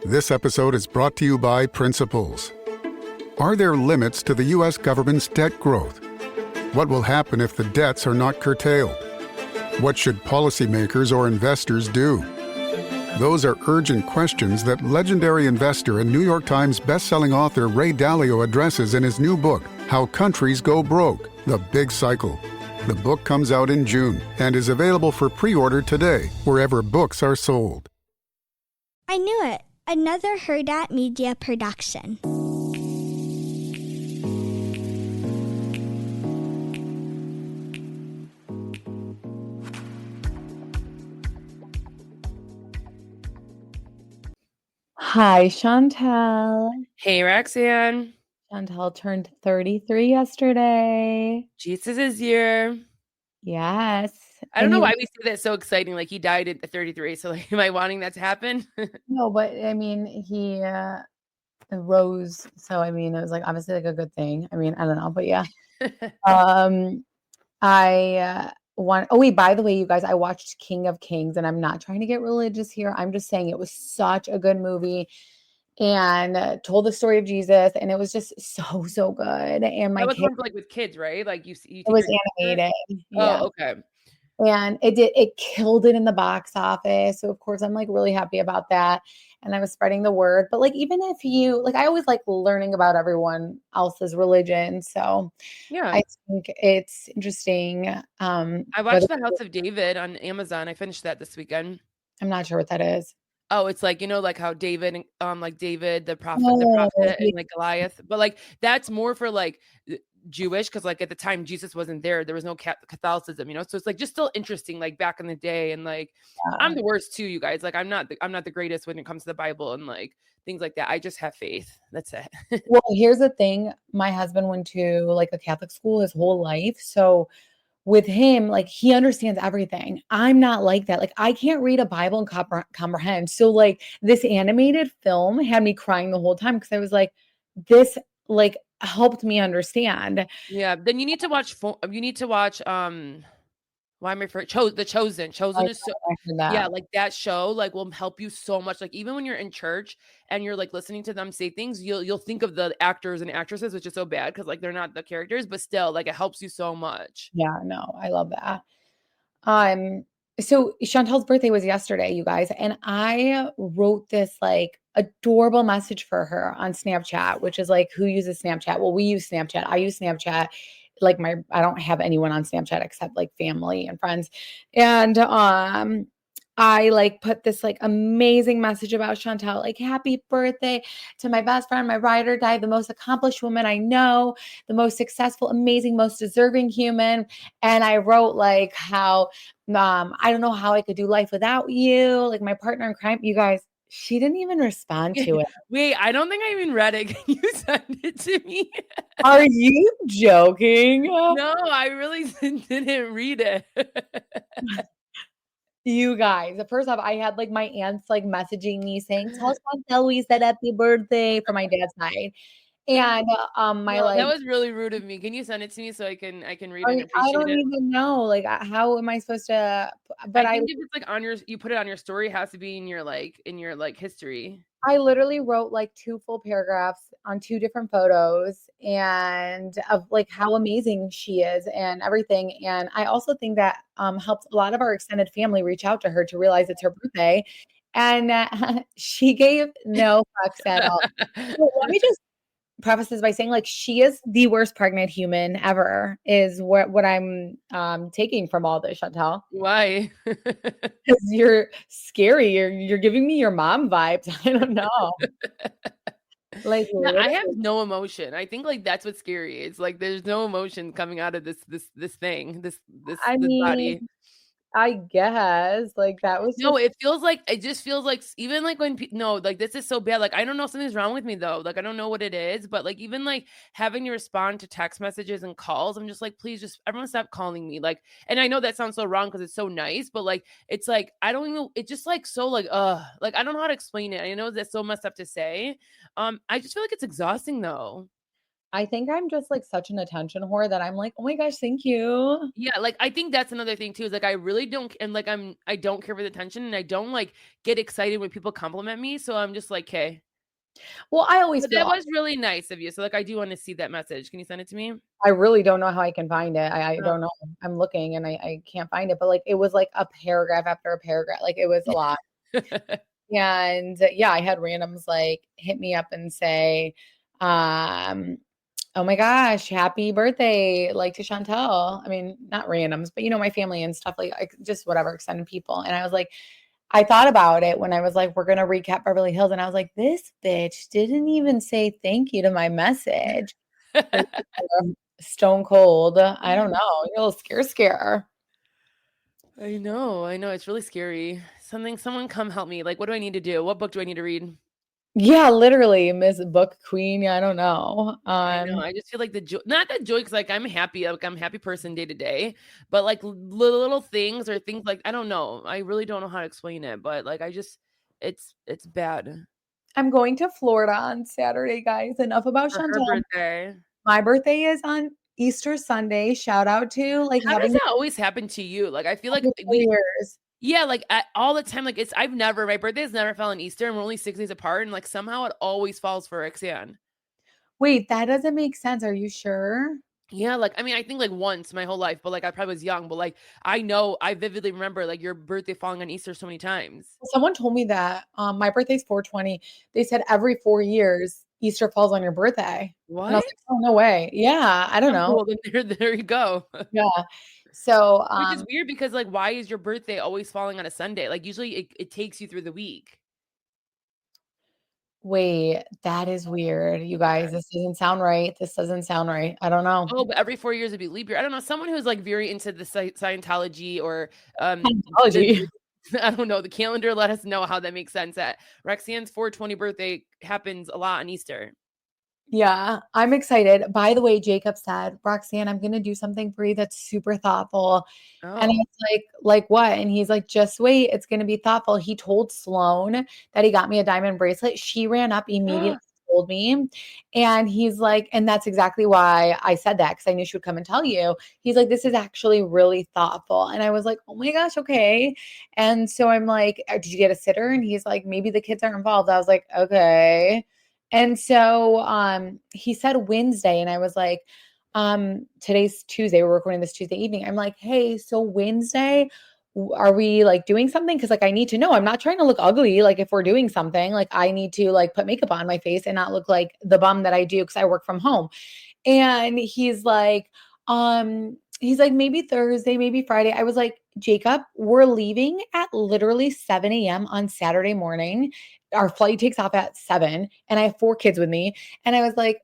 This episode is brought to you by Principles. Are there limits to the U.S. government's debt growth? What will happen if the debts are not curtailed? What should policymakers or investors do? Those are urgent questions that legendary investor and New York Times bestselling author Ray Dalio addresses in his new book, How Countries Go Broke: The Big Cycle. The book comes out in June and is available for pre-order today, wherever books are sold. I knew it. Another Herdat Media production. Hi, Shantel. Hey, Roxanne. Shantel turned 33 yesterday. Jesus' year. Yes. I don't know why we say that so exciting. Like, he died at 33. So, like, am I wanting that to happen? No, but I mean, he rose. So, I mean, it was like obviously like a good thing. I mean, I don't know, but yeah. Wait, by the way, you guys, I watched King of Kings, and I'm not trying to get religious here. I'm just saying it was such a good movie and told the story of Jesus, and it was just so good. And my that was kid, one for, like, with kids, right? Like, you it was animated. Yeah. Oh, okay. And it killed it in the box office. So of course I'm like really happy about that. And I was spreading the word. But like, even if you like, I always like learning about everyone else's religion. So Yeah, I think it's interesting. I watched The House of David on Amazon. I finished that this weekend. I'm not sure what that is. Oh, it's like, you know, like how David, like David, the prophet, Oh, and like Goliath. But like, that's more for like Jewish, because like at the time Jesus wasn't there. There was no Catholicism, you know. So it's like just still interesting, like back in the day. And like, I'm the worst too, you guys. Like, I'm not the greatest when it comes to the Bible and like things like that. I just have faith. That's it. Well, here's the thing. My husband went to like a Catholic school his whole life. So with him, like he understands everything. I'm not like that. Like I can't read a Bible and comprehend. So like this animated film had me crying the whole time because I was like, this like helped me understand. Yeah. Then you need to watch. Why am I for The Chosen? Chosen is so, yeah, like that show like will help you so much. Like even when you're in church and you're like listening to them say things, you'll think of the actors and actresses, which is so bad because like they're not the characters, but still like it helps you so much. Yeah, no, I love that. So Chantel's birthday was yesterday, you guys, and I wrote this like adorable message for her on Snapchat, which is like, who uses Snapchat? Well, we use Snapchat. I use Snapchat. Like I don't have anyone on Snapchat except like family and friends. And I like put this like amazing message about Shantel, like happy birthday to my best friend, my ride or die, the most accomplished woman I know, the most successful, amazing, most deserving human. And I wrote like how I don't know how I could do life without you, like my partner in crime. You guys, she didn't even respond to it. Wait, I don't think I even read it. Can you send it to me? Are you joking? No, I really didn't read it. You guys, first off, I had like my aunts like messaging me saying, "Tell Chantel we said happy birthday" for my dad's side, and that was really rude of me. Can you send it to me so I can read it and appreciate I don't it? even know like how am I supposed to? But I think if it's like you put it on your story, it has to be in your history. I literally wrote like 2 full paragraphs on 2 different photos and of like how amazing she is and everything. And I also think that helped a lot of our extended family reach out to her to realize it's her birthday. And she gave no fucks at all. So let me just preface this by saying like she is the worst pregnant human ever is what I'm taking from all this, Chantel. Why? Because you're scary. You're giving me your mom vibes. I don't know. Like No, I have no emotion. I think like that's what's scary. It's like there's no emotion coming out of this thing, this body. I guess like that was No, it just feels like even like when no, like this is so bad. Like I don't know, something's wrong with me though. Like I don't know what it is, but like even like having to respond to text messages and calls, I'm just like, please just everyone stop calling me. Like, and I know that sounds so wrong because it's so nice, but like it's like I don't even. It's just like so like like I don't know how to explain it. I know that's so messed up to say. I just feel like it's exhausting though. I think I'm just like such an attention whore that I'm like, oh my gosh, thank you. Yeah, like, I think that's another thing too, is, like, I really don't and, like, I don't care for the attention, and I don't, like, get excited when people compliment me, so I'm just like, "'Kay." Well, I always But feel that was really nice of you, so, like, I do wanna see that message. Can you send it to me? I really don't know how I can find it. I Oh. don't know. I'm looking and I can't find it, but like it was like a paragraph after a paragraph. Like it was a lot. And yeah, I had randoms like hit me up and say, um, oh my gosh, happy birthday, like to Shantel. I mean, not randoms, but my family and stuff like just whatever, extended people. And I was like, I thought about it when I was like, we're gonna recap Beverly Hills, and I was like, this bitch didn't even say thank you to my message. Like, stone cold. I don't know. You're a little scare. I know, it's really scary. Someone come help me, like, what do I need to do? What book do I need to read? Yeah, literally, Miss Book Queen. Yeah, I don't know. I know, I just feel like the joy not the joy, 'cause, like, I'm happy, like, I'm a happy person day to day, but, like, little things or things like I don't know. I really don't know how to explain it, but, like, I just it's bad I'm going to Florida on Saturday, guys. Enough about for her Chantel. birthday. My birthday is on Easter Sunday. Shout out to like How does having that always happen to you? Like, I feel like 4 years. yeah, like, all the time, like, my birthday's never fell on Easter, and we're only 6 days apart, and, like, somehow it always falls for Roxanne. Wait, that doesn't make sense. Are you sure? Yeah, like, I mean, I think, like, once my whole life, but, like, I probably was young, but, like, I vividly remember, like, your birthday falling on Easter so many times. Someone told me that my birthday's 4/20. They said every 4 years Easter falls on your birthday. And I was What? like, "Oh, no way." Yeah, I don't Oh, know. well, then there you go. Yeah. So, Which is weird because, like, why is your birthday always falling on a Sunday? Like, usually it takes you through the week. wait, that is weird, you guys. Okay. This doesn't sound right. This doesn't sound right. I don't know. Oh, but every 4 years it'd be leap year. I don't know, someone who's, like, very into the Scientology or, Scientology. the I don't know, the calendar, let us know how that makes sense that Roxanne's 420 birthday happens a lot on Easter. Yeah, I'm excited. By the way, Jacob said, "Roxanne, I'm gonna do something for you that's super thoughtful." And I Oh. was like what?" And he's like, "Just wait, it's gonna be thoughtful." He told Sloan that he got me a diamond bracelet. She ran up immediately, told me, and he's like, and that's exactly why I said that, because I knew she would come and tell you. He's like, "This is actually really thoughtful." And I was like, "Oh my gosh, okay." And so I'm like, Did you get a sitter?" And he's like, "Maybe the kids are involved." I was like, "Okay." And so he said Wednesday, and I was like, today's Tuesday. We're recording this Tuesday evening. I'm like, hey, so Wednesday, are we like doing something? Cause like I need to know. I'm not trying to look ugly. Like if we're doing something, like I need to like put makeup on my face and not look like the bum that I do because I work from home. And he's like, maybe Thursday, maybe Friday. I was like, Jacob, we're leaving at literally 7 a.m. on Saturday morning. Our flight takes off at 7, and I have 4 kids with me. And I was like,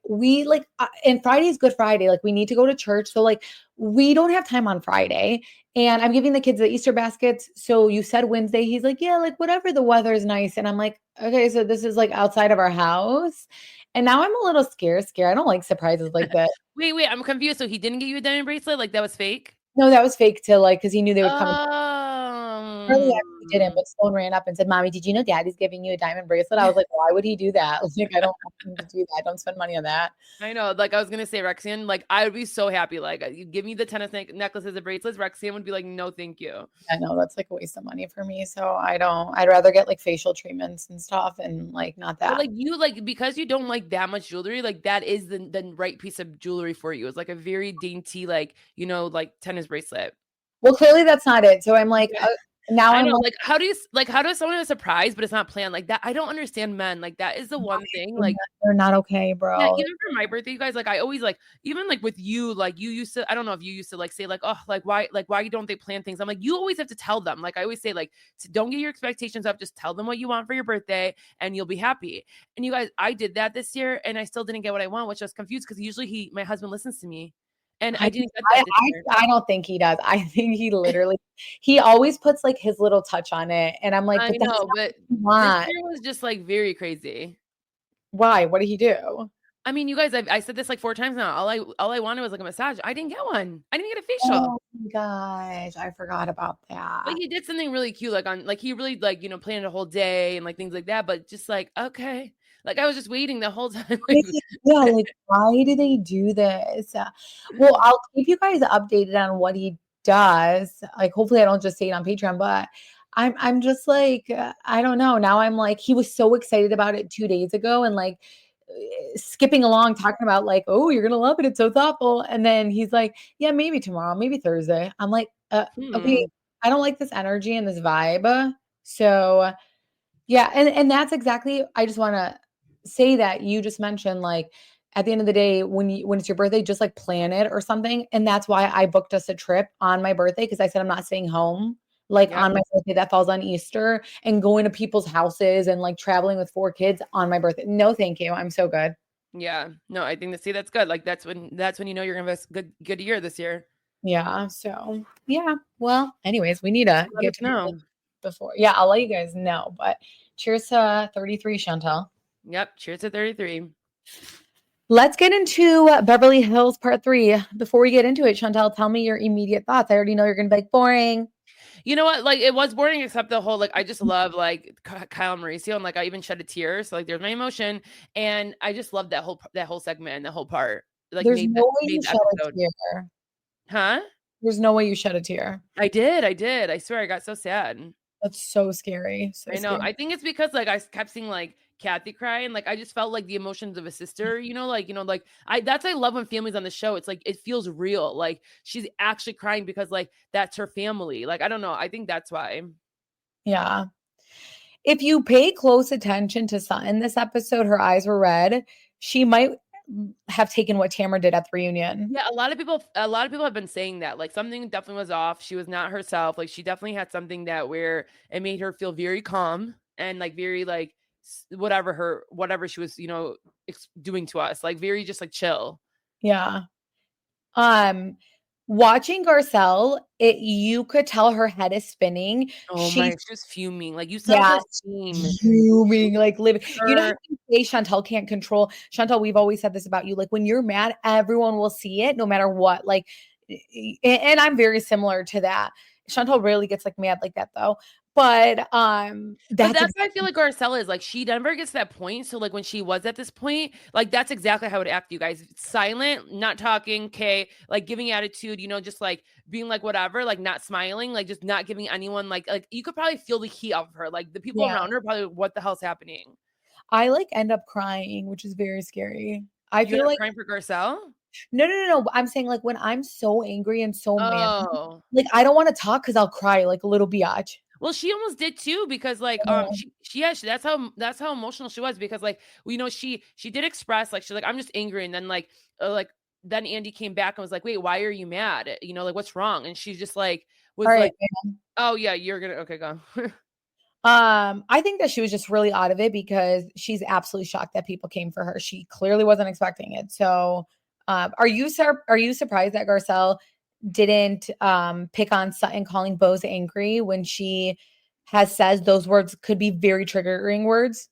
and Friday's Good Friday. Like, we need to go to church. So, like, we don't have time on Friday. And I'm giving the kids the Easter baskets. So you said Wednesday. He's like, yeah, like whatever, the weather is nice. And I'm like, okay, so this is like outside of our house. And now I'm a little scared. I don't like surprises like that. Wait, I'm confused. So he didn't get you a diamond bracelet? Like, that was fake? No, that was fake to like, because he knew they would come. Charlie actually didn't, Um, but Sloan ran up and said, "Mommy, did you know Daddy's giving you a diamond bracelet?" I was like, "Why would he do that?" Like, I don't want him to do that. Don't spend money on that. I know, like, I was gonna say, Roxanne, like, I would be so happy, like, you give me the tennis necklaces and bracelets, Roxanne would be like, "No, thank you." I know that's like a waste of money for me. So I don't. I'd rather get like facial treatments and stuff, and like not But, that. like, you, like, because you don't like that much jewelry, like, that is the right piece of jewelry for you. It's, like, a very dainty, like, like, tennis bracelet. Well, clearly that's not it. So I'm like, Yeah. now I I'm know, like, like, how does someone have a surprise, but it's not planned like that? I don't understand men, like, that is the one thing, like they're not okay, yeah, bro. even for my birthday, you guys, like, I always, like even, like, with you, like, you used to I don't know if you used to, like, say, like, "Oh, why don't they plan things?" I'm like, "You always have to tell them." Like, I always say, like, "Don't get your expectations up, just tell them what you want for your birthday, and you'll be happy." And you guys, I did that this year, and I still didn't get what I want, which I was confused because usually my husband listens to me, and I I just, didn't get that this year. I don't think he does. I think he always puts like his little touch on it, and I'm like, I but that's know, not but what you this want. year was just, like, very crazy. Why? What did he do? I mean, you guys, I said this, like, 4 times now. All I wanted was, like, a massage. I didn't get one. I didn't get a facial. Oh my gosh, I forgot about But that. he did something really cute, like, he really, like, planned a whole day and, like, things like that, but just like, okay. Like I was just waiting the whole time. Like, Yeah, like why do they do this? Well, I'll keep you guys updated on what he does. Like hopefully I don't just say it on Patreon, but I'm just like I don't know. Now I'm like he was so excited about it 2 days ago and like skipping along talking about like, oh, you're gonna love it. It's so thoughtful. And then he's like, yeah, maybe tomorrow, maybe Thursday. I'm like, okay, I don't like this energy and this vibe. So yeah, and that's exactly I just want to say that you just mentioned like at the end of the day when it's your birthday just like plan it or something and that's why I booked us a trip on my birthday because I said I'm not staying home like Yep. on my birthday that falls on Easter and going to people's houses and like traveling with 4 kids on my birthday. No, thank you. I'm so good. Yeah. No, I think that's good. Like that's when you know you're gonna have a good year this year. Yeah. So yeah. Well, anyways, we need to Let get us to know. before. Yeah, I'll let you guys know. But cheers to 33, Chantel. Yep. Cheers to 33. Let's get into Beverly Hills Part 3. Before we get into it, Chantel, tell me your immediate thoughts. I already know you're going to be like, boring. You know what? Like it was boring, except the whole like I just love like Kyle and Mauricio, and like I even shed a tear. So like there's my emotion, and I just love that whole segment and the whole part. Like There's no way you the shed a episode. tear. Huh? There's no way you shed a tear. I did. I swear, I got so sad. That's so scary. So I know. scary. I think it's because like I kept seeing like Kathy cry, and like I just felt like the emotions of a sister. Like that's what I love when families on the show. It's like it feels real. Like she's actually crying because like that's her family. Like I don't know. I think that's why. Yeah. If you pay close attention to Sutton this episode, her eyes were red. She might have taken what Tamara did at the reunion. Yeah, a lot of people have been saying that like something definitely was off. She was not herself. Like she definitely had something that where it made her feel very calm and like very like whatever she was, doing to us, like very just like chill. Yeah. Watching Garcelle, you could tell her head is spinning. Oh She's she was fuming. Like you saw her scene. fuming, like living. You know how you say Shantel can't control. Shantel, we've always said this about you. Like when you're mad, everyone will see it no matter what. Like, and I'm very similar to that. Chantal rarely gets like mad like that though. But that's why I feel like Garcelle is like she never gets to that point. So like when she was at this point, like that's exactly how it act, you guys. Silent, not talking, like giving attitude, just like being like whatever, like not smiling, like just not giving anyone like you could probably feel the heat of her. Like the people around her probably what the hell's happening. I like end up crying, which is very scary. I feel like crying for Garcelle? No. I'm saying like when I'm so angry and so mad, Oh. like I don't want to talk because I'll cry like a little biatch. Well, she almost did too because like that's how emotional she was because like she did express like she's like I'm just angry and then like then Andy came back and was like wait why are you mad like what's wrong and she's just like was All like right, oh yeah you're gonna okay go. I think that she was just really out of it because she's absolutely shocked that people came for her. She clearly wasn't expecting it. So are you surprised that Garcelle didn't pick on Sutton calling Bose angry when she says those words could be very triggering words?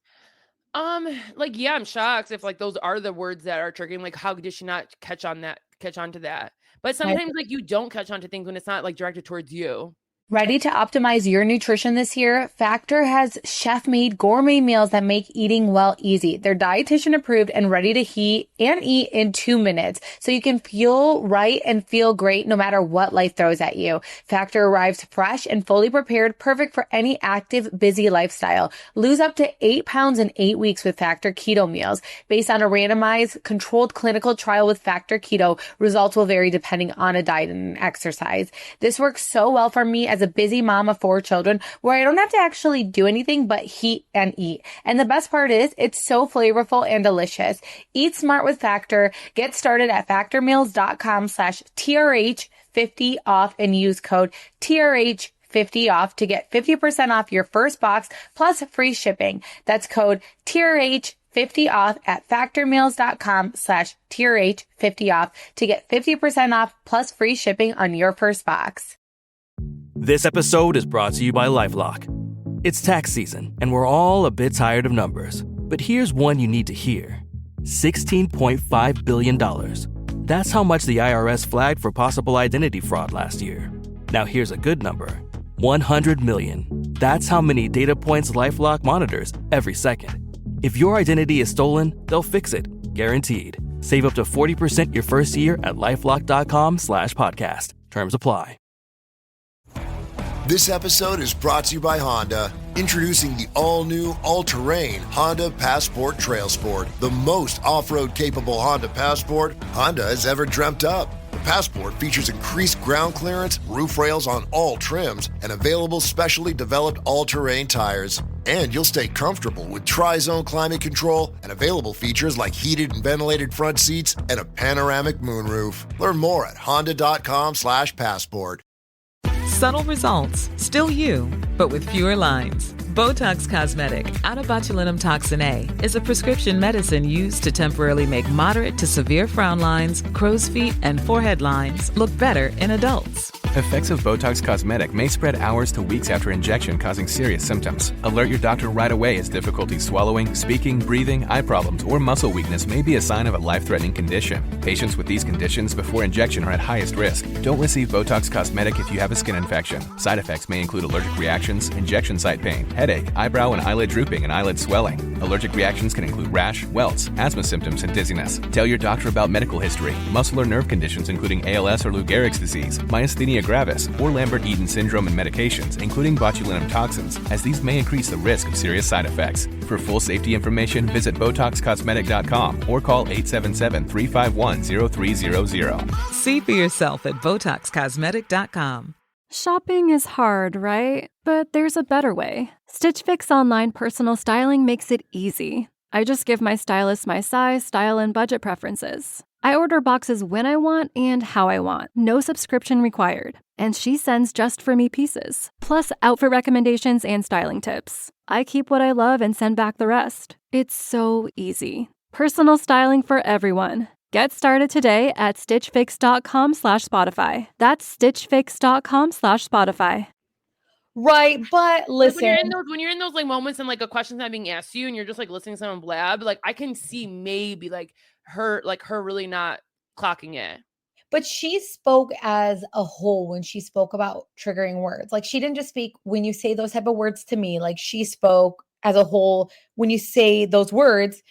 Like yeah, I'm shocked if like those are the words that are triggering. Like how did she not catch on to that? But sometimes like you don't catch on to things when it's not like directed towards you. Ready to optimize your nutrition this year? Factor has chef-made gourmet meals that make eating well easy. They're dietitian approved and ready to heat and eat in 2 minutes. So you can feel right and feel great no matter what life throws at you. Factor arrives fresh and fully prepared, perfect for any active, busy lifestyle. Lose up to 8 pounds in 8 weeks with Factor Keto meals. Based on a randomized, controlled clinical trial with Factor Keto, results will vary depending on a diet and exercise. This works so well for me as a busy mom of 4 children where I don't have to actually do anything but heat and eat. And the best part is it's so flavorful and delicious. Eat smart with Factor. Get started at factormeals.com/TRH50 off and use code TRH50 off to get 50% off your first box plus free shipping. That's code TRH50 off at factormeals.com/TRH50 off to get 50% off plus free shipping on your first box. This episode is brought to you by LifeLock. It's tax season, and we're all a bit tired of numbers. But here's one you need to hear. $16.5 billion. That's how much the IRS flagged for possible identity fraud last year. Now here's a good number. 100 million. That's how many data points LifeLock monitors every second. If your identity is stolen, they'll fix it, guaranteed. Save up to 40% your first year at LifeLock.com/podcast. Terms apply. This episode is brought to you by Honda. Introducing the all-new, all-terrain Honda Passport Trail Sport, the most off-road capable Honda Passport Honda has ever dreamt up. The Passport features increased ground clearance, roof rails on all trims, and available specially developed all-terrain tires. And you'll stay comfortable with tri-zone climate control and available features like heated and ventilated front seats and a panoramic moonroof. Learn more at honda.com/passport. Subtle results, still you, but with fewer lines. Botox Cosmetic, out of botulinum toxin A, is a prescription medicine used to temporarily make moderate to severe frown lines, crow's feet, and forehead lines look better in adults. Effects of Botox Cosmetic may spread hours to weeks after injection, causing serious symptoms. Alert your doctor right away as difficulty swallowing, speaking, breathing, eye problems, or muscle weakness may be a sign of a life-threatening condition. Patients with these conditions before injection are at highest risk. Don't receive Botox Cosmetic if you have a skin infection. Side effects may include allergic reactions, injection site pain, headache, eyebrow and eyelid drooping, and eyelid swelling. Allergic reactions can include rash, welts, asthma symptoms, and dizziness. Tell your doctor about medical history, muscle or nerve conditions including ALS or Lou Gehrig's disease, myasthenia gravis, or Lambert-Eaton syndrome, and medications, including botulinum toxins, as these may increase the risk of serious side effects. For full safety information, visit BotoxCosmetic.com or call 877-351-0300. See for yourself at BotoxCosmetic.com. Shopping is hard, right? But there's a better way. Stitch Fix online personal styling makes it easy. I just give my stylist my size, style, and budget preferences. I order boxes when I want and how I want. No subscription required. And she sends just for me pieces, plus outfit recommendations and styling tips. I keep what I love and send back the rest. It's so easy. Personal styling for everyone. Get started today at stitchfix.com/Spotify. That's stitchfix.com/Spotify. Right, but Like, listen, when you're in those like moments and like a question's not being asked to you and you're just like listening to someone blab, like I can see maybe like her really not clocking it. but she spoke as a whole when she spoke about triggering words. Like she didn't just speak when you say those type of words to me. Like she spoke as a whole when you say those words,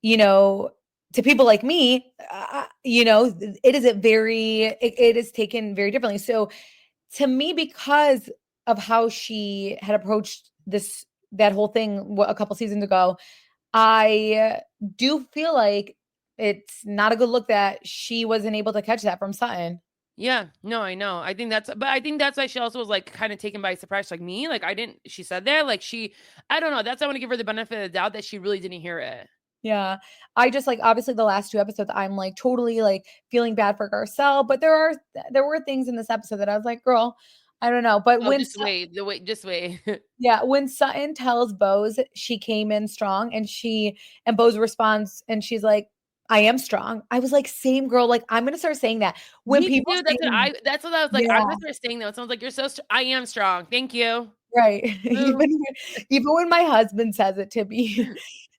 you know, to people like me, it is it is taken very differently. So to me, because of how she had approached that whole thing a couple seasons ago, I do feel like it's not a good look that she wasn't able to catch that from Sutton. Yeah, no, I know. I think that's why she also was like kind of taken by surprise, like me. Like she said that, like I don't know. That's, I want to give her the benefit of the doubt that she really didn't hear it. Yeah. I just like, obviously the last two episodes, I'm like totally like feeling bad for Garcelle, but there were things in this episode that I was like, girl, I don't know. But Just wait. yeah, when Sutton tells Bose she came in strong and Bose responds and she's like, I am strong. I was like, same girl. Like, I'm going to start saying that when people, that's what I was like. I'm going to start saying that. Someone's like, you're so, I am strong. Thank you. Right. even when my husband says it to me.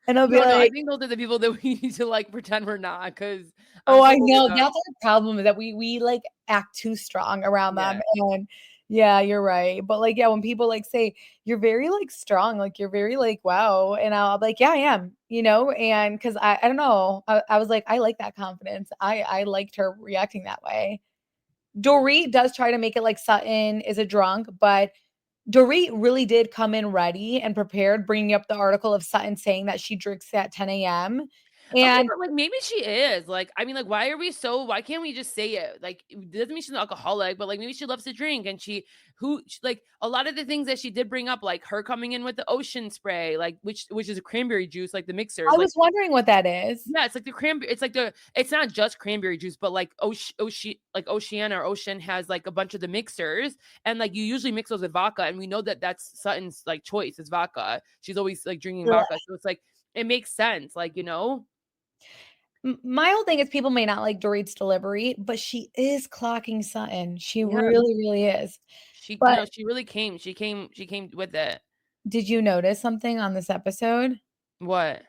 And I'll be like, I think those are the people that we need to like pretend we're not, because I know that's our problem, is that we like act too strong around them. And yeah, you're right. But like, yeah, when people like say you're very like strong, like you're very like, wow. And I'll be like, yeah, I am, and cause I don't know. I was like, I like that confidence. I liked her reacting that way. Dorit does try to make it like Sutton is a drunk, but Dorit really did come in ready and prepared, bringing up the article of Sutton saying that she drinks at 10 a.m. And but like maybe she is like, I mean, like, why can't we just say it? Like, it doesn't mean she's an alcoholic, but like maybe she loves to drink, and like a lot of the things that she did bring up, like her coming in with the ocean spray, like which is a cranberry juice, like the mixer. I was wondering what that is. Yeah, it's like the cranberry. It's not just cranberry juice, but like Ocean has like a bunch of the mixers, and like you usually mix those with vodka, and we know that that's Sutton's like choice is vodka. She's always like drinking vodka, so it's like it makes sense, like My whole thing is people may not like Dorit's delivery, but she is clocking Sutton. She really, really is. She really came. She came with it. Did you notice something on this episode? What?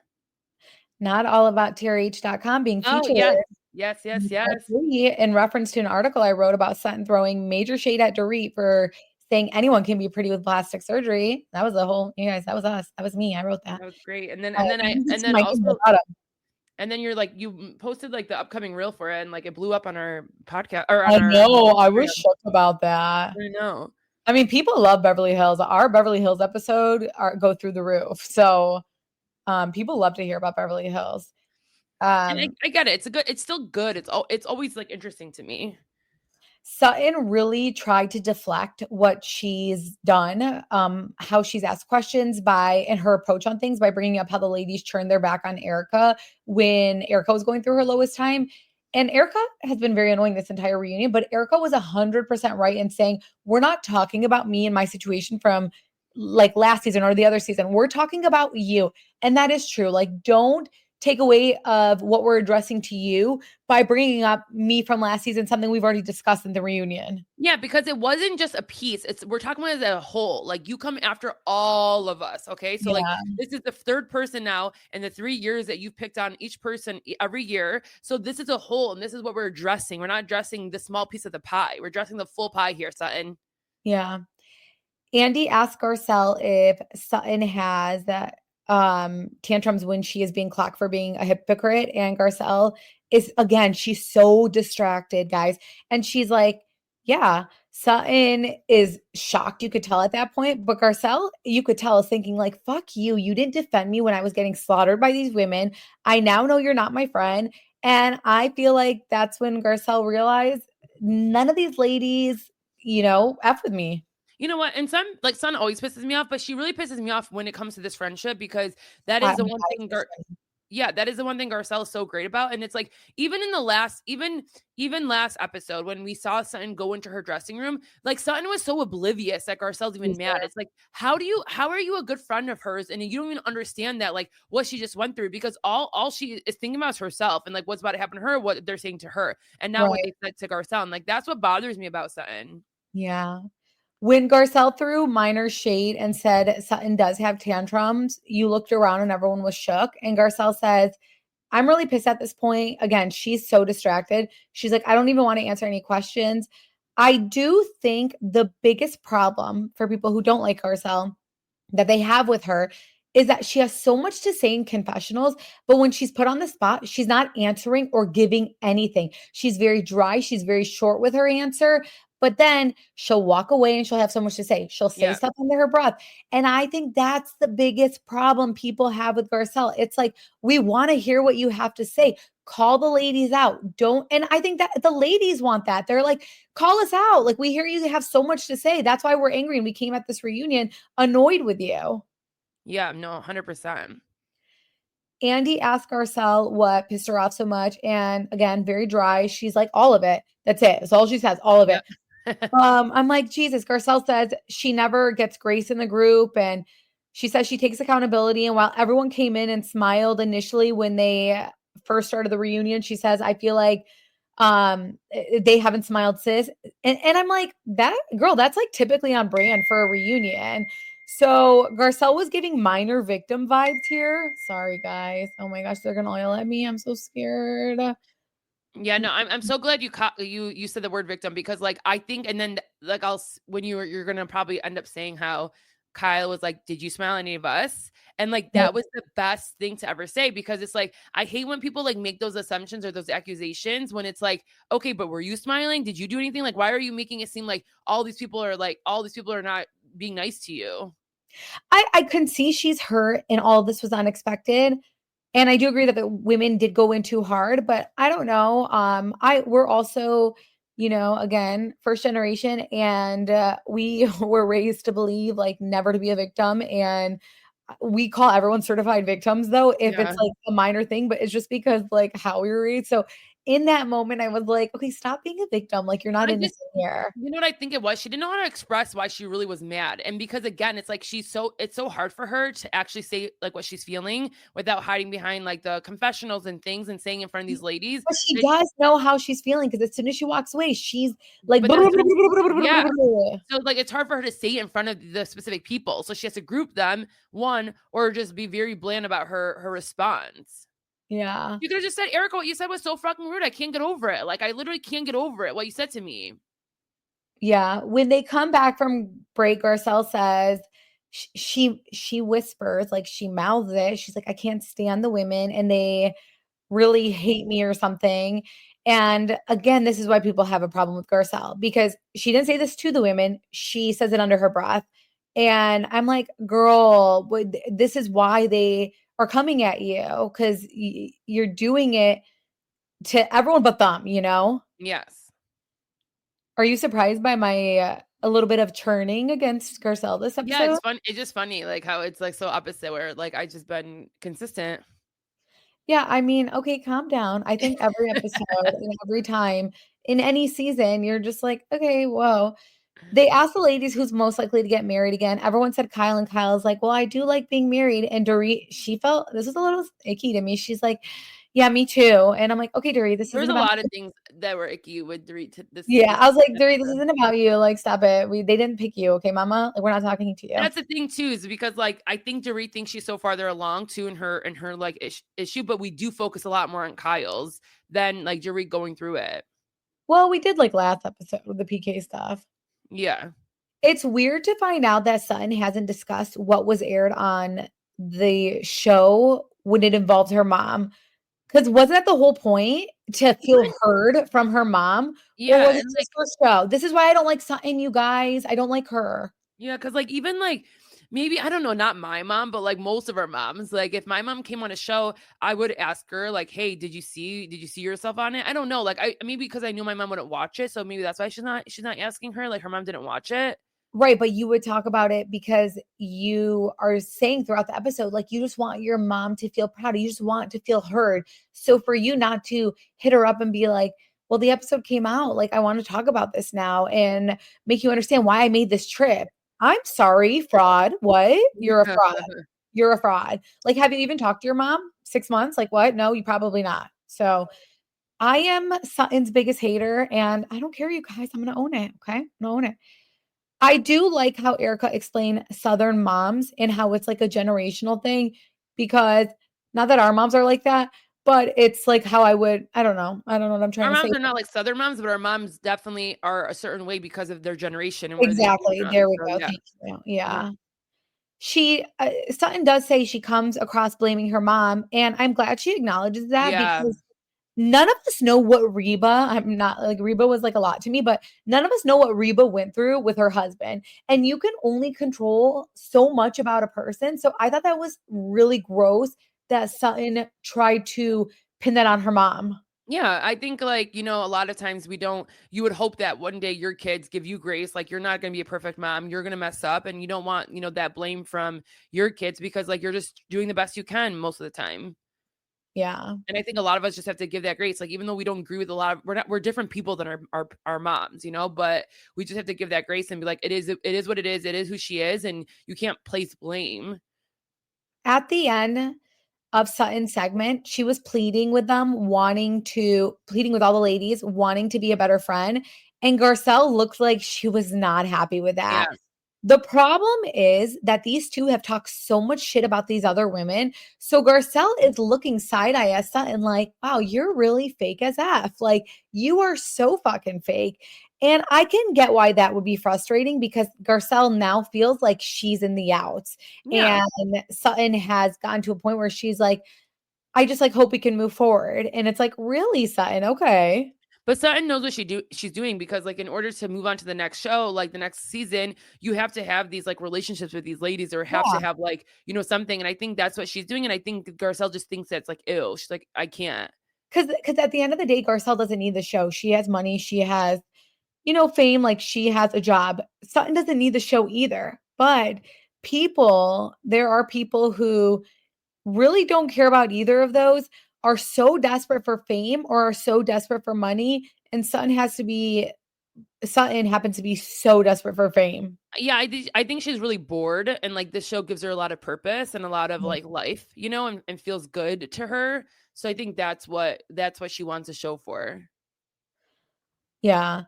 Not all about TRH.com being featured. Oh, yes. In reference to an article I wrote about Sutton throwing major shade at Dorit for saying anyone can be pretty with plastic surgery. That was the whole, you guys, that was us. That was me. I wrote that. That was great. And then and then you're like, you posted like the upcoming reel for it, and like it blew up on our podcast or on I our know. I Instagram. was shook about that. I know. I mean, people love Beverly Hills. Our Beverly Hills episode go through the roof. So people love to hear about Beverly Hills. And I get it. It's still good. It's always like interesting to me. Sutton really tried to deflect what she's done, how she's asked questions and her approach on things by bringing up how the ladies turned their back on Erica when Erica was going through her lowest time. And Erica has been very annoying this entire reunion, but Erica was 100% right in saying, we're not talking about me and my situation from like last season or the other season. We're talking about you. And that is true. Like, don't take away of what we're addressing to you by bringing up me from last season, something we've already discussed in the reunion. Yeah, because it wasn't just a piece. We're talking about it as a whole. Like, you come after all of us, okay? So like, this is the third person now in the 3 years that you've picked on each person every year. So this is a whole, and this is what we're addressing. We're not addressing the small piece of the pie. We're addressing the full pie here, Sutton. Yeah. Andy asked Garcelle if Sutton has that tantrums when she is being clocked for being a hypocrite, and Garcelle is, again, she's so distracted, guys, and she's like, yeah, Sutton is shocked, you could tell at that point, but Garcelle, you could tell, is thinking like, fuck you didn't defend me when I was getting slaughtered by these women. I now know you're not my friend. And I feel like that's when Garcelle realized none of these ladies, F with me. You know what? And Sun always pisses me off, but she really pisses me off when it comes to this friendship, because that is the one thing. That is the one thing Garcelle is so great about. And it's like, even in the last episode, when we saw Sutton go into her dressing room, like Sutton was so oblivious that Garcelle's even mad. It's like, how are you a good friend of hers and you don't even understand that, like, what she just went through, because all she is thinking about is herself and like what's about to happen to her, what they're saying to her, and now what they said to Garcelle. And like, that's what bothers me about Sutton. Yeah. When Garcelle threw minor shade and said Sutton does have tantrums, you looked around and everyone was shook. And Garcelle says, I'm really pissed at this point. Again, she's so distracted. She's like, I don't even want to answer any questions. I do think the biggest problem for people who don't like Garcelle that they have with her is that she has so much to say in confessionals, but when she's put on the spot, she's not answering or giving anything. She's very dry. She's very short with her answer. But then she'll walk away and she'll have so much to say. She'll say stuff under her breath. And I think that's the biggest problem people have with Garcelle. It's like, we want to hear what you have to say. Call the ladies out. And I think that the ladies want that. They're like, call us out. Like, we hear you have so much to say. That's why we're angry. And we came at this reunion annoyed with you. Yeah, no, 100%. Andy asked Garcelle what pissed her off so much. And again, very dry. She's like, all of it. That's it. That's all she says. All of it. I'm like, Jesus. Garcelle says she never gets grace in the group, and she says she takes accountability. And while everyone came in and smiled initially when they first started the reunion, she says, I feel like they haven't smiled since. And I'm like, that girl, that's like typically on brand for a reunion. So Garcelle was giving minor victim vibes here. Sorry, guys. Oh my gosh, they're gonna oil at me. I'm so scared. Yeah, no, I'm so glad you said the word victim, because like, I think, and then like you're gonna probably end up saying how Kyle was like, did you smile at any of us? And like, that was the best thing to ever say, because it's like, I hate when people like make those assumptions or those accusations when it's like, okay, but were you smiling? Did you do anything? Like, why are you making it seem like all these people are not being nice to you? I can see she's hurt and all of this was unexpected. And I do agree that the women did go in too hard, but I don't know. We're also, again, first generation, and we were raised to believe like never to be a victim. And we call everyone certified victims though, if it's like a minor thing, but it's just because like how we were raised. So in that moment, I was like, okay, stop being a victim. Like, you're not innocent here. You know what I think it was? She didn't know how to express why she really was mad. And because again, it's like, it's so hard for her to actually say like what she's feeling without hiding behind like the confessionals and things and saying in front of these ladies. But she does know how she's feeling, because as soon as she walks away, she's like, So like, it's hard for her to say it in front of the specific people. So she has to group them, or just be very bland about her response. Yeah. You could have just said, Erica, what you said was so fucking rude. I can't get over it. Like, I literally can't get over it. What you said to me. Yeah, when they come back from break, Garcelle says she whispers, like she mouths it. She's like, I can't stand the women and they really hate me or something. And again, this is why people have a problem with Garcelle because she didn't say this to the women. She says it under her breath. And I'm like, girl, this is why they are coming at you because you're doing it to everyone but them, you know? Yes. Are you surprised by my a little bit of churning against Garcelle this Yeah, episode? it's fun. It's just funny, like how it's like so opposite where like I just been consistent. Yeah, I mean, okay, calm down. I think every episode and every time in any season, you're just like, okay, whoa. They asked the ladies who's most likely to get married again. Everyone said Kyle, and Kyle's like, well, I do like being married. And Dorit, she felt this was a little icky to me. She's like, yeah, me too. And I'm like, okay, Dorit, this There was isn't a about lot of things that were icky with yeah. I was like, Dorit, this episode. isn't about you. Like, stop it. They didn't pick you, okay, mama? Like, we're not talking to you. That's the thing too, is because like I think Dorit thinks she's so farther along too in her like issue, but we do focus a lot more on Kyle's than like Dorit going through it. Well, we did like last episode with the PK stuff. Yeah. It's weird to find out that Sutton hasn't discussed what was aired on the show when it involved her mom. Because wasn't that the whole point to feel heard from her mom? Or Yeah. was it And just for show? This is why I don't like Sutton, you guys. I don't like her. yeah, because like even like maybe I don't know, not my mom, but like most of our moms, like if my mom came on a show, I would ask her like, "Hey, did you see yourself on it?" I don't know, like I maybe because I knew my mom wouldn't watch it, so maybe that's why she's not asking her. Like her mom didn't watch it. Right, but you would talk about it because you are saying throughout the episode, like you just want your mom to feel proud. You just want to feel heard. So for you not to hit her up and be like, well, the episode came out. Like, I want to talk about this now and make you understand why I made this trip. I'm sorry, fraud. What? You're a fraud. You're a fraud. Like, have you even talked to your mom? 6 months? Like, what? No, you probably not. So I am Sutton's biggest hater and I don't care, you guys. I'm going to own it. Okay. I'm going to own it. I do like how Erica explained Southern moms and how it's like a generational thing because not that our moms are like that, but it's like how I would, I don't know. I don't know what I'm trying Our to say. moms are not like Southern moms, but our moms definitely are a certain way because of their generation and where they Exactly. came from. There we So, go. yeah. Thank you. Yeah. She, Sutton does say she comes across blaming her mom, and I'm glad she acknowledges that Yeah. because none of us know what Reba, I'm not like Reba was like a lot to me, but none of us know what Reba went through with her husband. And you can only control so much about a person. So I thought that was really gross that Sutton tried to pin that on her mom. Yeah, I think like, a lot of times you would hope that one day your kids give you grace. Like you're not going to be a perfect mom. You're going to mess up and you don't want, that blame from your kids because like you're just doing the best you can most of the time. Yeah. And I think a lot of us just have to give that grace. Like, even though we don't agree with a lot of, we're different people than our moms, but we just have to give that grace and be like, it is what it is. It is who she is. And you can't place blame. At the end of Sutton's segment, she was pleading with them, pleading with all the ladies, wanting to be a better friend. And Garcelle looked like she was not happy with that. Yeah. The problem is that these two have talked so much shit about these other women. So Garcelle is looking side-eye at Sutton like, wow, you're really fake as F. Like, you are so fucking fake. And I can get why that would be frustrating because Garcelle now feels like she's in the outs. Yeah. And Sutton has gotten to a point where she's like, I just like hope we can move forward. And it's like, really, Sutton? Okay. But Sutton knows what she's doing because like in order to move on to the next show, like the next season, you have to have these like relationships with these ladies or have to have like, something. And I think that's what she's doing. And I think Garcelle just thinks that's like, ew. She's like, I can't. Because at the end of the day, Garcelle doesn't need the show. She has money. She has, fame. Like she has a job. Sutton doesn't need the show either. But there are people who really don't care about either of those, are so desperate for fame or are so desperate for money. And Sutton happens to be so desperate for fame. Yeah, I think she's really bored and like this show gives her a lot of purpose and a lot of like life, and feels good to her. So I think that's what she wants a show for. Yeah.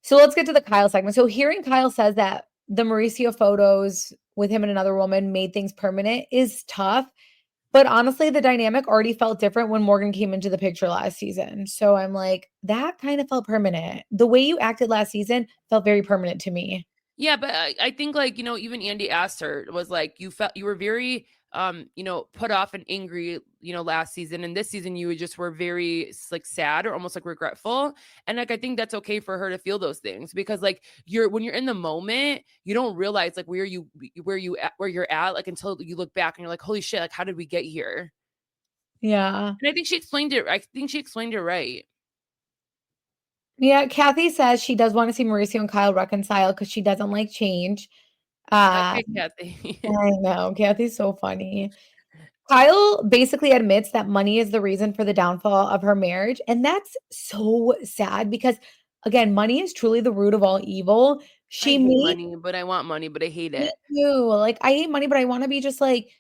So let's get to the Kyle segment. So hearing Kyle says that the Mauricio photos with him and another woman made things permanent is tough. But honestly, the dynamic already felt different when Morgan came into the picture last season. So I'm like, that kind of felt permanent. The way you acted last season felt very permanent to me. Yeah, but I think like, even Andy asked her, was like, you were very, put off and angry, last season. And this season you just were very like sad or almost like regretful. And like, I think that's okay for her to feel those things because like when you're in the moment, you don't realize like where you're at, like until you look back and you're like, holy shit, like how did we get here? Yeah. And I think she explained it. I think she explained it right. Yeah, Kathy says she does want to see Mauricio and Kyle reconcile because she doesn't like change. Okay, Kathy. I know. Kathy's so funny. Kyle basically admits that money is the reason for the downfall of her marriage. And that's so sad because, again, money is truly the root of all evil. I hate money, but I want money, but I hate it. Me too. Like, I hate money, but I want to be just like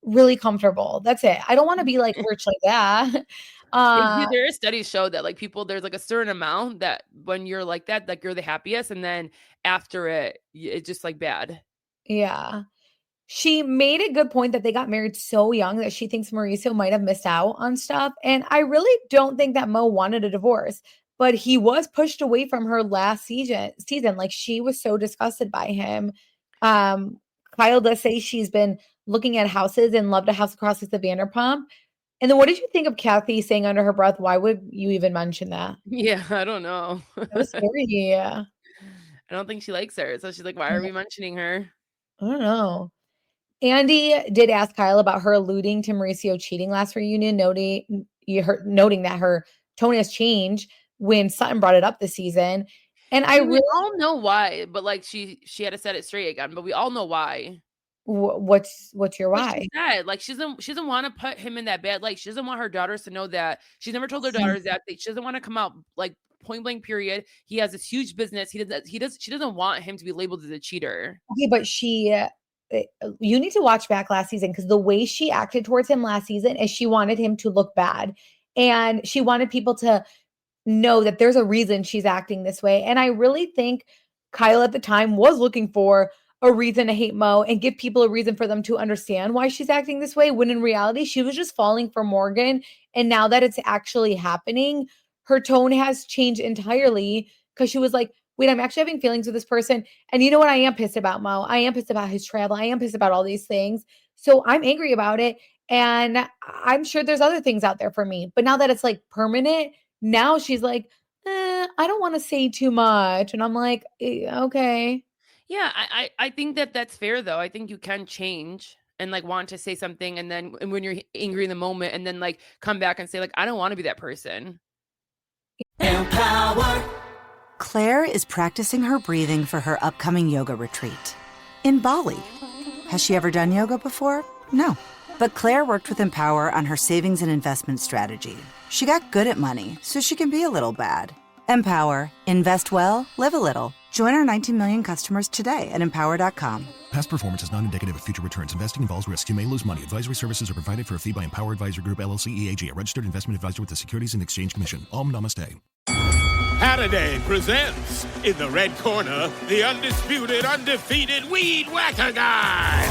really comfortable. That's it. I don't want to be like rich like that. There are studies show that like people, there's like a certain amount that when you're like that, like you're the happiest. And then after it's just like bad. Yeah. She made a good point that they got married so young that she thinks Mauricio might have missed out on stuff. And I really don't think that Mo wanted a divorce, but he was pushed away from her last season. Like she was so disgusted by him. Kyle does say she's been looking at houses and loved a house across the Vanderpump. And then what did you think of Kathy saying under her breath, why would you even mention that? Yeah, I don't know. It was scary. I don't think she likes her. So she's like, why are we mentioning her? I don't know. Andy did ask Kyle about her alluding to Mauricio cheating last reunion, noting that her tone has changed when Sutton brought it up this season. And we all know why, but like she had to set it straight again, but we all know why. What's your why? She said, like she doesn't want to put him in that bad light. She doesn't want her daughters to know that. She's never told her daughters that. She doesn't want to come out like point blank period. He has this huge business. She doesn't want him to be labeled as a cheater. Okay, but you need to watch back last season because the way she acted towards him last season is she wanted him to look bad and she wanted people to know that there's a reason she's acting this way. And I really think Kyle at the time was looking for a reason to hate Mo and give people a reason for them to understand why she's acting this way, when in reality, she was just falling for Morgan. And now that it's actually happening, her tone has changed entirely because she was like, wait, I'm actually having feelings with this person. And you know what? I am pissed about Mo. I am pissed about his travel. I am pissed about all these things. So I'm angry about it. And I'm sure there's other things out there for me. But now that it's like permanent, now she's like, I don't want to say too much. And I'm like, okay. Yeah, I think that's fair though. I think you can change and like want to say something and then when you're angry in the moment and then like come back and say like, I don't want to be that person. Empower. Claire is practicing her breathing for her upcoming yoga retreat in Bali. Has she ever done yoga before? No. But Claire worked with Empower on her savings and investment strategy. She got good at money, so she can be a little bad. Empower. Invest well, live a little. Join our 19 million customers today at empower.com. Past performance is not indicative of future returns. Investing involves risks. You may lose money. Advisory services are provided for a fee by Empower Advisor Group, LLC, EAG, a registered investment advisor with the Securities and Exchange Commission. Om Namaste. Saturday presents, in the red corner, the undisputed, undefeated Weed Whacker Guy.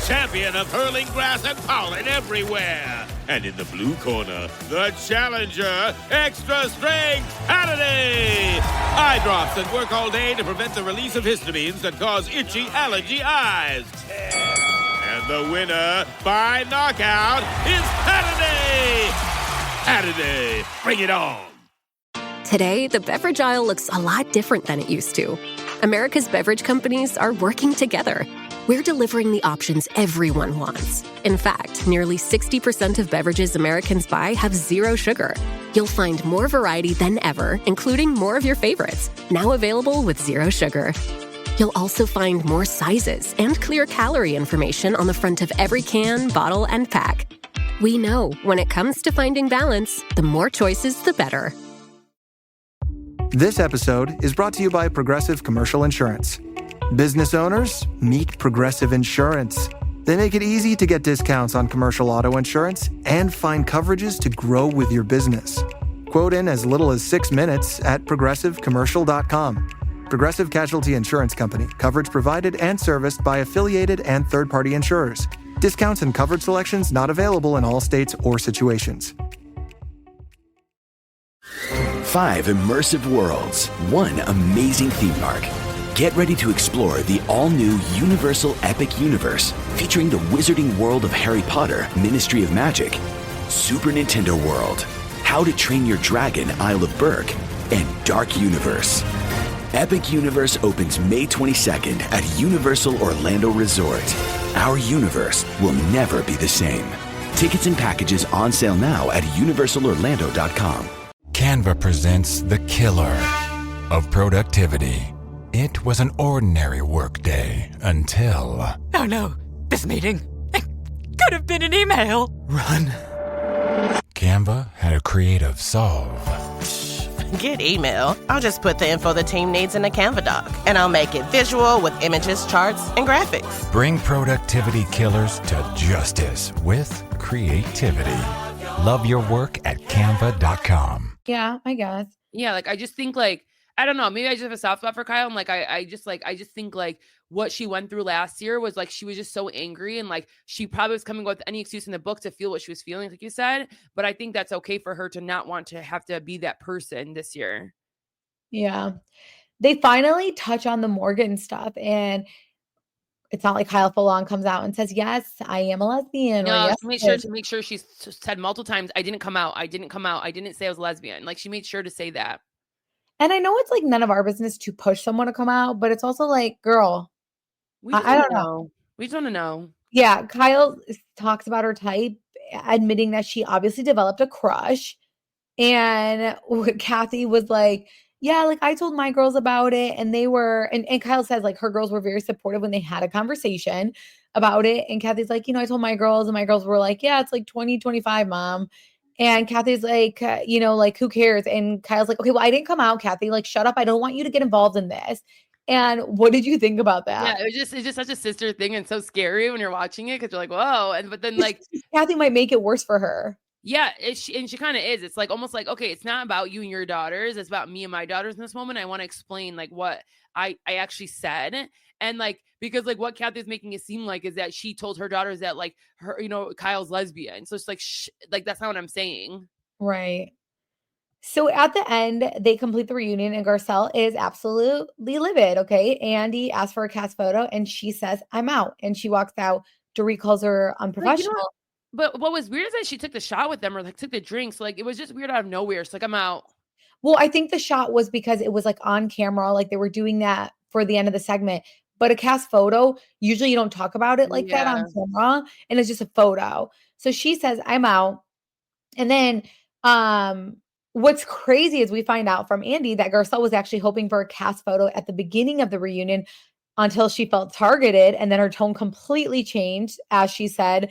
Champion of hurling grass and pollen everywhere. And in the blue corner, the challenger, extra strength Saturday. Eye drops that work all day to prevent the release of histamines that cause itchy allergy eyes. And the winner by knockout is Saturday. Saturday, bring it on. Today, the beverage aisle looks a lot different than it used to. America's beverage companies are working together. We're delivering the options everyone wants. In fact, nearly 60% of beverages Americans buy have zero sugar. You'll find more variety than ever, including more of your favorites, now available with zero sugar. You'll also find more sizes and clear calorie information on the front of every can, bottle, and pack. We know when it comes to finding balance, the more choices, the better. This episode is brought to you by Progressive Commercial Insurance. Business owners, meet Progressive Insurance. They make it easy to get discounts on commercial auto insurance and find coverages to grow with your business. Quote in as little as 6 minutes at progressivecommercial.com. Progressive Casualty Insurance Company. Coverage provided and serviced by affiliated and third-party insurers. Discounts and coverage selections not available in all states or situations. 5 immersive worlds, 1 amazing theme park. Get ready to explore the all-new Universal Epic Universe, featuring the wizarding world of Harry Potter, Ministry of Magic, Super Nintendo World, How to Train Your Dragon, Isle of Berk, and Dark Universe. Epic Universe opens May 22nd at Universal Orlando Resort. Our universe will never be the same. Tickets and packages on sale now at universalorlando.com. Canva presents the killer of productivity. It was an ordinary workday until... Oh no, this meeting, it could have been an email. Run. Canva had a creative solve. Get email. I'll just put the info the team needs in a Canva doc, and I'll make it visual with images, charts, and graphics. Bring productivity killers to justice with creativity. Love your work at canva.com. Yeah, I guess. Yeah, like I just think like I don't know, maybe I just have a soft spot for Kyle. And I just think like what she went through last year was like she was just so angry, and like she probably was coming with any excuse in the book to feel what she was feeling, like you said. But I think that's okay for her to not want to have to be that person this year. Yeah. They finally touch on the Morgan stuff, and it's not like Kyle full on comes out and says, yes, I am a lesbian. No, yes, she make sure she's said multiple times, I didn't come out. I didn't say I was a lesbian. Like she made sure to say that. And I know it's like none of our business to push someone to come out, but it's also like, girl, I don't know. We just want to know. Yeah. Kyle talks about her type, admitting that she obviously developed a crush. And Kathy was like, yeah, like I told my girls about it, and they were, and Kyle says like her girls were very supportive when they had a conversation about it. And Kathy's like, I told my girls, and my girls were like, yeah, it's like 2025, mom. And Kathy's like, like, who cares? And Kyle's like, okay, well, I didn't come out, Kathy. Like, shut up. I don't want you to get involved in this. And what did you think about that? Yeah, it's just such a sister thing, and so scary when you're watching it because you're like, whoa. But then like Kathy might make it worse for her. Yeah, she kind of is. It's like almost like, okay, it's not about you and your daughters. It's about me and my daughters in this moment. I want to explain like what I actually said. And like, because like what Kathy's making it seem like is that she told her daughters that like her, Kyle's lesbian. So it's like, like, that's not what I'm saying. Right. So at the end, they complete the reunion, and Garcelle is absolutely livid. Okay. Andy asks for a cast photo, and she says, I'm out. And she walks out. Dorit calls her unprofessional. Like, but what was weird is that she took the shot with them, or like took the drinks. Like it was just weird out of nowhere. So like, I'm out. Well, I think the shot was because it was like on camera, like they were doing that for the end of the segment. But a cast photo, usually you don't talk about it like that on camera, and it's just a photo. So she says, I'm out. And then what's crazy is we find out from Andy that Garcelle was actually hoping for a cast photo at the beginning of the reunion until she felt targeted. And then her tone completely changed. As she said,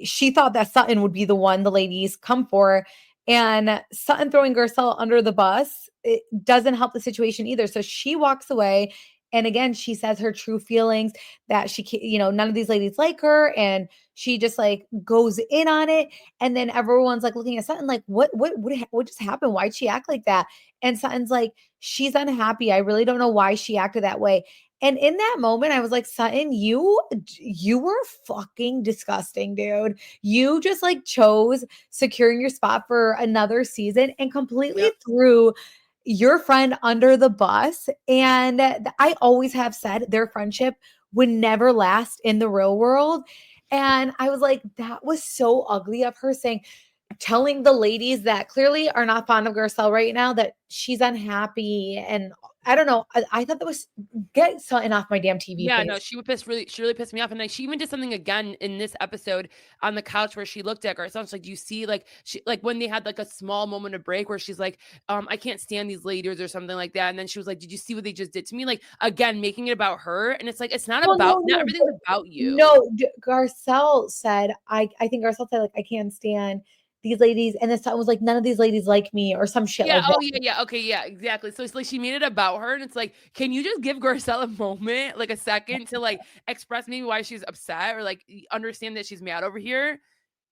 she thought that Sutton would be the one the ladies come for. And Sutton throwing Garcelle under the bus, it doesn't help the situation either. So she walks away. And again, she says her true feelings, that she can't, none of these ladies like her. And she just like goes in on it. And then everyone's like looking at Sutton like, what just happened? Why'd she act like that? And Sutton's like, she's unhappy. I really don't know why she acted that way. And in that moment, I was like, Sutton, you were fucking disgusting, dude. You just like chose securing your spot for another season and completely threw your friend under the bus. And I always have said their friendship would never last in the real world. And I was like, that was so ugly of her telling the ladies that clearly are not fond of Garcelle right now that she's unhappy. And I don't know. I thought that was, get Sutton off my damn TV. Yeah, please. No, she really pissed me off. And like, she even did something again in this episode on the couch where she looked at Garcelle. She's like, do you see, like, she, like when they had like a small moment of break where she's like, I can't stand these ladies or something like that. And then she was like, did you see what they just did to me? Like, again, making it about her. And it's like, it's not not everything's about you. No, Garcelle said, I think Garcelle said, like, I can't stand these ladies, and this time was like, none of these ladies like me, or some shit like that. Yeah. Okay. Yeah, exactly. So it's like, she made it about her, and it's like, can you just give Garcelle a moment, like a second to like express maybe why she's upset, or like understand that she's mad over here?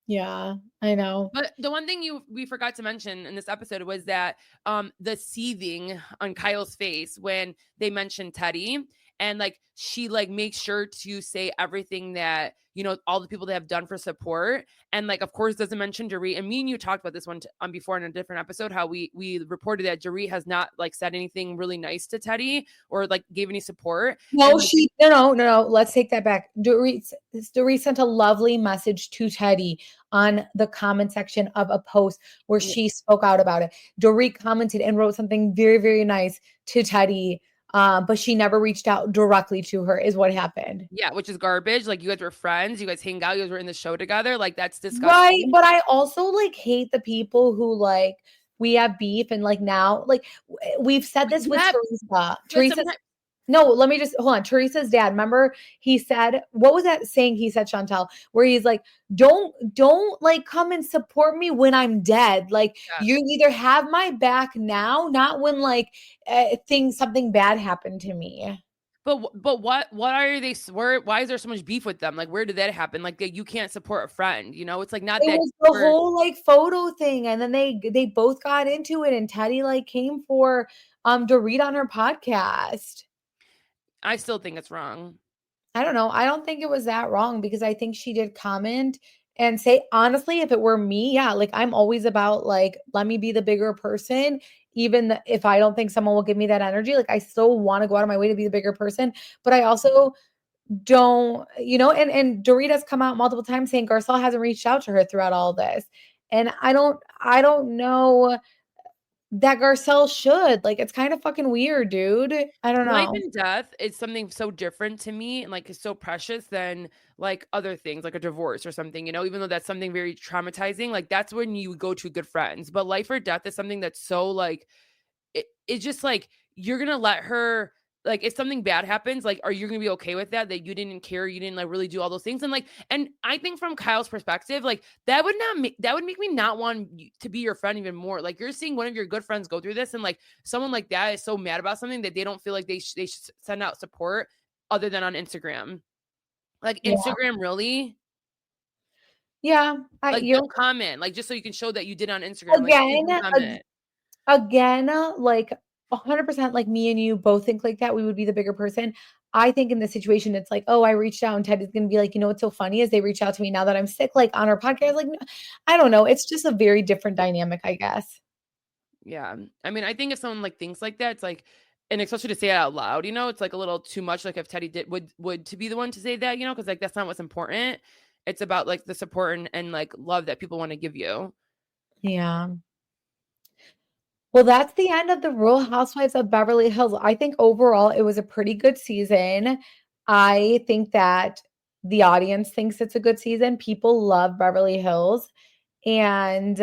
Yeah, I know. But the one thing we forgot to mention in this episode was that the seething on Kyle's face when they mentioned Teddy. And like, she like makes sure to say everything that, you know, all the people that have done for support. And like, of course, doesn't mention Dorit. And me and you talked about this one before in a different episode, how we reported that Dorit has not like said anything really nice to Teddy or like gave any support. No, like, no. Let's take that back. Dorit sent a lovely message to Teddy on the comment section of a post where she spoke out about it. Dorit commented and wrote something very, very nice to Teddy. But she never reached out directly to her is what happened. Yeah, which is garbage. Like, you guys were friends, you guys hang out, you guys were in the show together. Like, that's disgusting. Right. But I also like hate the people who like we have beef and like now like we've said this with Teresa. No, let me just hold on. Teresa's dad, remember he said, what was that saying he said, Shantel, where he's like, don't like come and support me when I'm dead. Like you either have my back now, not when like something bad happened to me. But what are they? Why is there so much beef with them? Like, where did that happen? Like, you can't support a friend, you know? It's like not it that was the whole like photo thing, and then they both got into it, and Teddy like came for Dorit on her podcast. I still think it's wrong. I don't know. I don't think it was that wrong because I think she did comment and say, honestly, if it were me, yeah, like I'm always about like, let me be the bigger person. Even if I don't think someone will give me that energy, like I still want to go out of my way to be the bigger person. But I also don't, you know, and Dorit has come out multiple times saying Garcelle hasn't reached out to her throughout all this. And I don't know that Garcelle should. Like, it's kind of fucking weird, dude. I don't know. Life and death is something so different to me and like is so precious than like other things like a divorce or something, you know, even though that's something very traumatizing. Like that's when you go to good friends. But life or death is something that's so like it's just like you're gonna let her, like if something bad happens, like are you gonna be okay with that you didn't care, you didn't like really do all those things? And like, and I think from Kyle's perspective, like that would make me not want to be your friend even more. Like you're seeing one of your good friends go through this, and like someone like that is so mad about something that they don't feel like they should send out support other than on Instagram. Like Instagram, really? Yeah, like don't comment, like just so you can show that you did on Instagram. Again, like 100%, like me and you both think like that. We would be the bigger person. I think in this situation, it's like, oh, I reached out and Ted is going to be like, you know, what's so funny is they reach out to me now that I'm sick, like on our podcast. Like, I don't know. It's just a very different dynamic, I guess. Yeah. I mean, I think if someone like thinks like that, it's like, and especially to say it out loud, you know, it's like a little too much. Like if Teddy would to be the one to say that, you know, because like that's not what's important. It's about like the support and like love that people want to give you. Yeah. Well, that's the end of the Real Housewives of Beverly Hills. I think overall it was a pretty good season. I think that the audience thinks it's a good season. People love Beverly Hills. And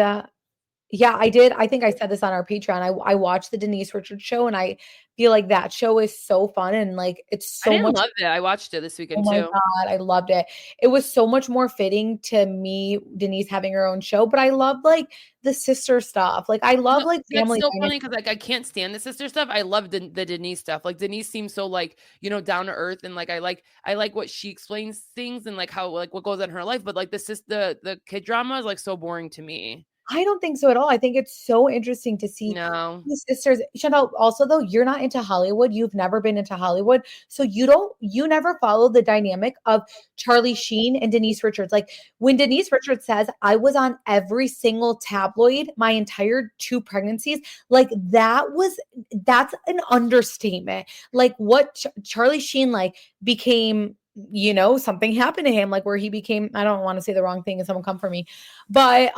yeah, I did. I think I said this on our Patreon. I watched the Denise Richards show, and I feel like that show is so fun and like it's so much. I love it. I watched it this weekend too. Oh my God, I loved it. It was so much more fitting to me, Denise having her own show, but I love like the sister stuff. Like I love like family. It's so funny because like I can't stand the sister stuff. I love the Denise stuff. Like Denise seems so like, you know, down to earth, and like I like what she explains things and like how like what goes on in her life. But like the kid drama is like so boring to me. I don't think so at all. I think it's so interesting to see the sisters. Shantel, also though, you're not into Hollywood. You've never been into Hollywood. So you never followed the dynamic of Charlie Sheen and Denise Richards. Like when Denise Richards says, I was on every single tabloid my entire 2 pregnancies, like that's an understatement. Like what Charlie Sheen like became, you know, something happened to him, like where he became, I don't want to say the wrong thing and someone come for me, but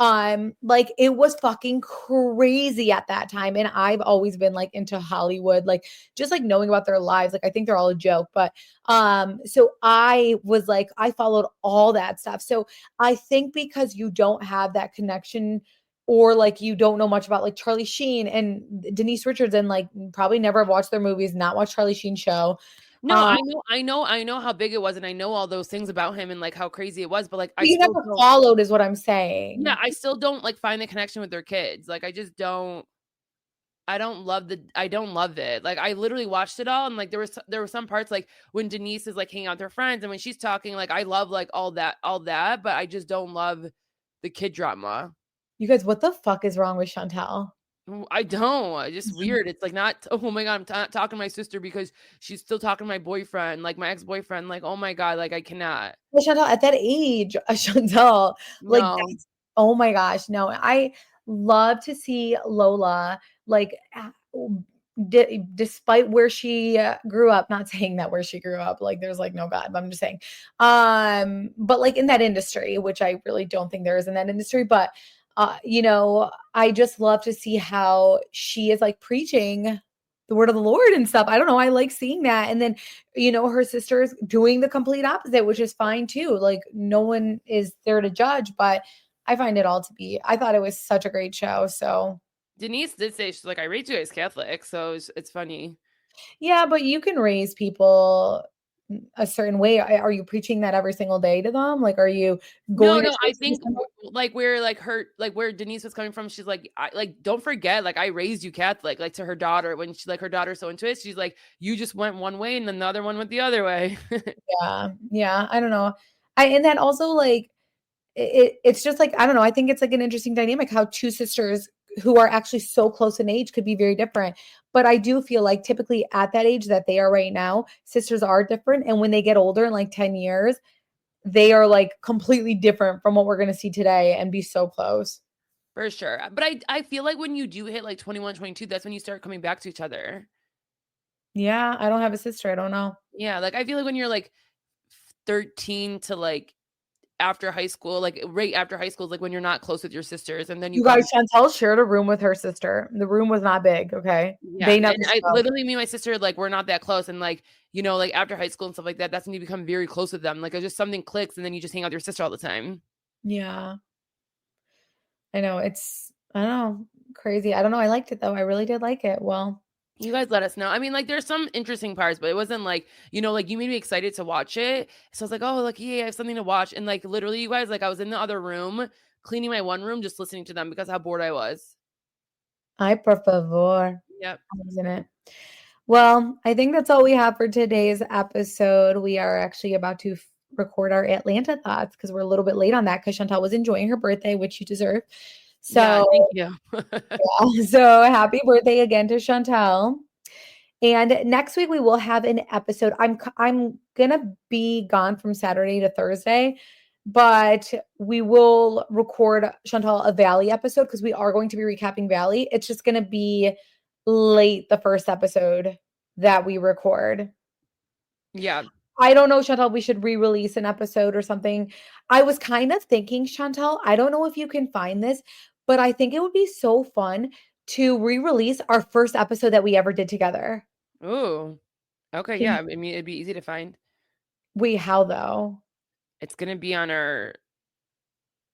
like it was fucking crazy at that time. And I've always been like into Hollywood, like just like knowing about their lives. Like I think they're all a joke, but so I was like, I followed all that stuff. So I think because you don't have that connection, or like you don't know much about like Charlie Sheen and Denise Richards, and like probably never have watched their movies, not watched Charlie Sheen show. No, I know how big it was, and I know all those things about him and like how crazy it was, but like you never followed is what I'm saying. Yeah, I still don't like find the connection with their kids. Like I just don't. I don't love it. Like I literally watched it all, and like there were some parts like when Denise is like hanging out with her friends and when she's talking, like I love like all that, but I just don't love the kid drama. You guys, what the fuck is wrong with Shantel? I don't. It's just weird. It's like not, oh my God, I'm not talking to my sister because she's still talking to my boyfriend, like my ex-boyfriend. Like, oh my God, like I cannot. Well, Chantel, at that age, Chantel, like No. that's, oh my gosh, no. I love to see Lola like despite where she grew up, not saying that where she grew up, like there's like no God, but I'm just saying, but like in that industry, which I really don't think there is in that industry, but I just love to see how she is like preaching the word of the Lord and stuff. I don't know. I like seeing that. And then, her sister's doing the complete opposite, which is fine too. Like no one is there to judge, but I find it all to be, I thought it was such a great show. So Denise did say, she's like, I raised you guys Catholic. So it's funny. yeah, but you can raise people a certain way. Are you preaching that every single day to them? Like, are you going No, to I church think like where like her, like where Denise was coming from, she's like, don't forget, like I raised you Catholic, like to her daughter when she, like her daughter's so into it, she's like, you just went one way and then the other one went the other way. Yeah. I don't know. And then also like it's just like, I don't know. I think it's like an interesting dynamic how two sisters who are actually so close in age could be very different. But I do feel like typically at that age that they are right now, sisters are different. And when they get older in like 10 years, they are like completely different from what we're going to see today and be so close. For sure. But I feel like when you do hit like 21, 22, that's when you start coming back to each other. Yeah. I don't have a sister. I don't know. Yeah. Like I feel like when you're like 13 to like after high school, like right after high school is like when you're not close with your sisters, and then you You guys, Chantel shared a room with her sister. The room was not big. Okay. Yeah, They never and I literally, me and my sister, like we're not that close, and like like after high school and stuff like that, that's when you become very close with them. Like it's just something clicks, and then you just hang out with your sister all the time. Yeah. I know. I don't know, crazy. I don't know. I liked it though. I really did like it. Well, You guys let us know. I mean, like there's some interesting parts, but it wasn't like, like you made me excited to watch it. So I was like, oh, like, yeah, I have something to watch. And like literally, you guys, like I was in the other room cleaning my one room, just listening to them because how bored I was. ay, por favor. Yep. Isn't it? Well, I think that's all we have for today's episode. We are actually about to record our Atlanta thoughts because we're a little bit late on that because Chantal was enjoying her birthday, which you deserve. So, yeah, thank you. yeah, so happy birthday again to Chantal. And next week we will have an episode. I'm gonna be gone from Saturday to Thursday, but we will record Chantal a Valley episode because we are going to be recapping Valley. It's just gonna be late the first episode that we record. Yeah. I don't know, Chantal, we should re-release an episode or something. I was kind of thinking, Chantal, I don't know if you can find this, but I think it would be so fun to re-release our first episode that we ever did together. Ooh. Okay, yeah. I mean, it'd be easy to find. Wait, how though? It's gonna be on our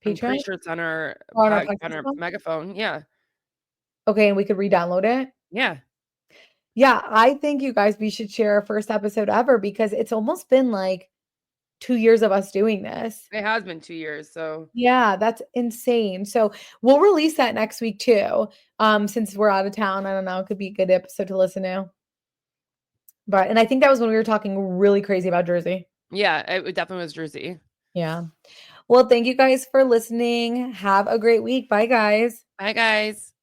Patreon? I'm pretty sure it's on our On our on our megaphone. Yeah. Okay, and we could re-download it? Yeah. Yeah, I think you guys, we should share our first episode ever because it's almost been like 2 years of us doing this. It has been 2 years, so Yeah, that's insane. So we'll release that next week too. Since we're out of town, I don't know, it could be a good episode to listen to. And I think that was when we were talking really crazy about Jersey. yeah, it definitely was Jersey. Yeah. Well, thank you guys for listening. Have a great week. Bye, guys. Bye, guys.